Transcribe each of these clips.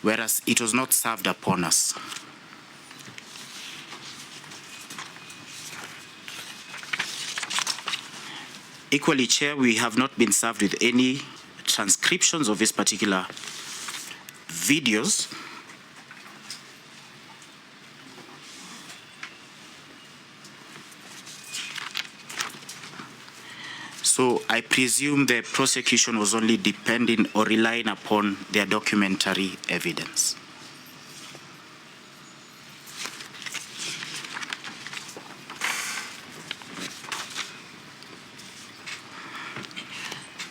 whereas it was not served upon us. Equally, Chair, we have not been served with any transcriptions of these particular videos. So I presume the prosecution was only depending or relying upon their documentary evidence.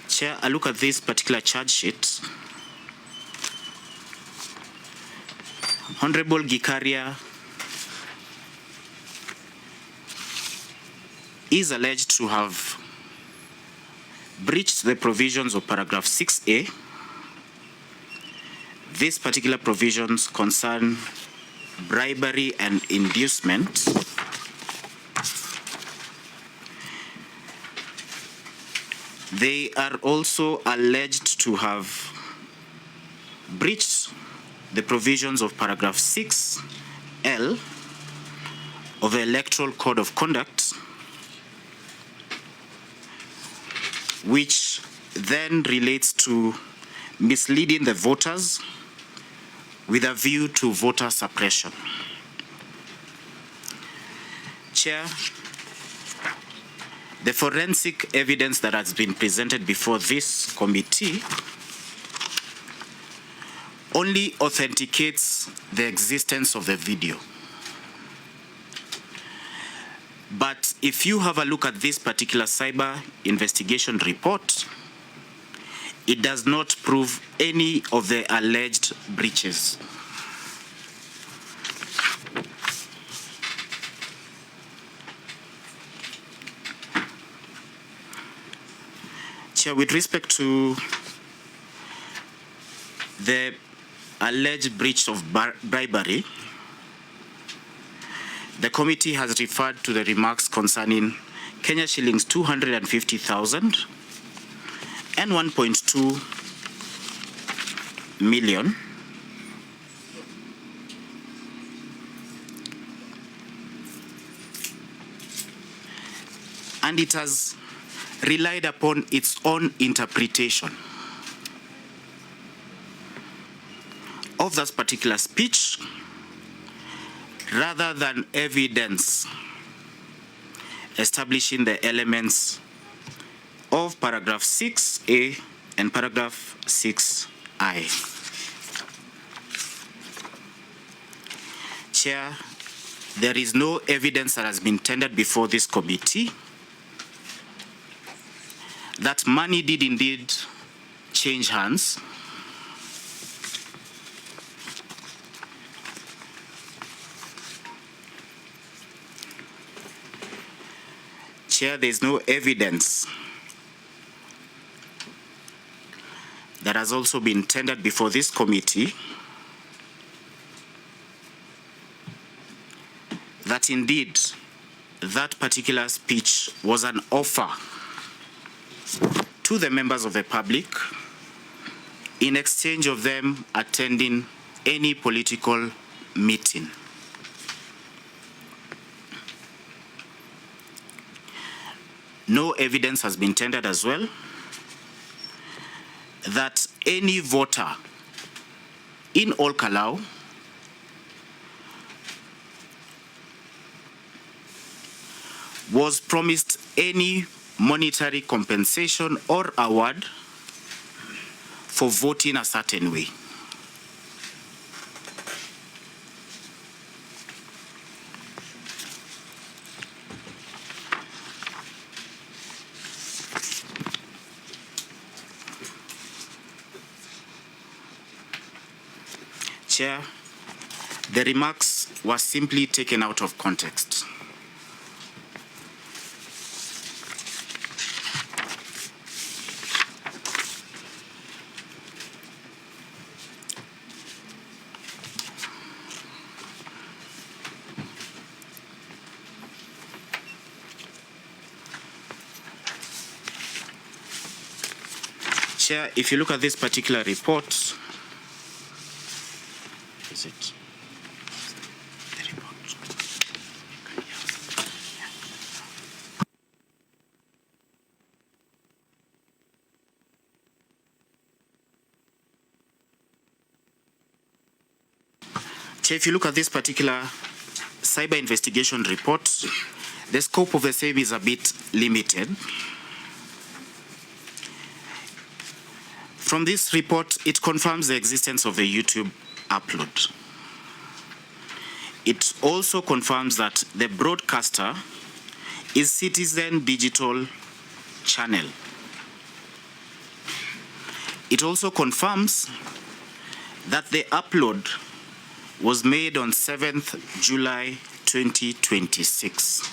Chair, I look at this particular charge sheet. Honorable Gikaria is alleged to have breached the provisions of paragraph 6A. These particular provisions concern bribery and inducement. They are also alleged to have breached the provisions of paragraph 6L of the Electoral Code of Conduct, which then relates to misleading the voters with a view to voter suppression. Chair, the forensic evidence that has been presented before this committee only authenticates the existence of the video. But if you have a look at this particular cyber investigation report, it does not prove any of the alleged breaches. Chair, with respect to the alleged breach of bribery, the committee has referred to the remarks concerning Kenya shillings 250,000 and 1.2 million. And it has relied upon its own interpretation of that particular speech rather than evidence establishing the elements of paragraph 6A and paragraph 6I. Chair, there is no evidence that has been tendered before this committee that money did indeed change hands. Chair, there is no evidence that has also been tendered before this committee that indeed that particular speech was an offer to the members of the public in exchange of them attending any political meeting. No evidence has been tendered as well that any voter in Ol Kalou was promised any monetary compensation or award for voting a certain way. Chair, the remarks were simply taken out of context. Chair, if you look at this particular report, Is it the report? Chair, if you look at this particular cyber investigation report, the scope of the same is a bit limited. From this report, it confirms the existence of the YouTube upload. It also confirms that the broadcaster is Citizen Digital Channel. It also confirms that the upload was made on 7th July 2026.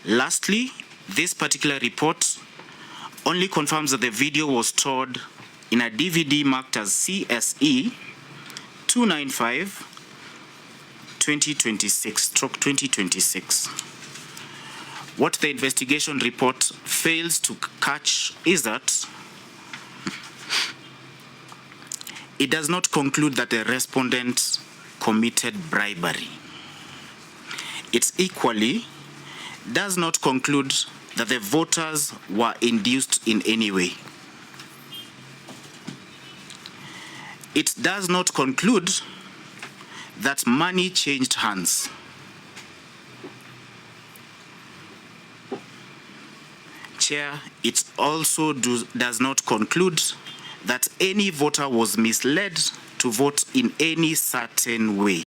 Lastly, this particular report only confirms that the video was stored in a DVD marked as CSE 295/2026. What the investigation report fails to catch is that it does not conclude that the respondent committed bribery. It equally does not conclude that the voters were induced in any way. It does not conclude that money changed hands. Chair, it also does not conclude that any voter was misled to vote in any certain way.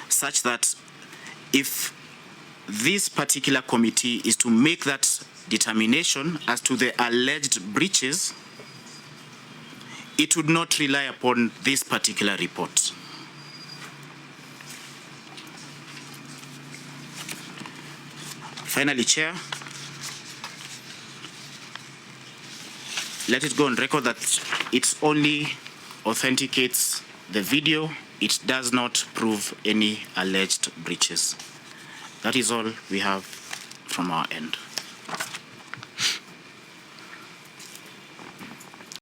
Such that if this particular committee is to make that determination as to the alleged breaches, it would not rely upon this particular report. Finally, Chair, let it go on record that it only authenticates the video. It does not prove any alleged breaches. That is all we have from our end.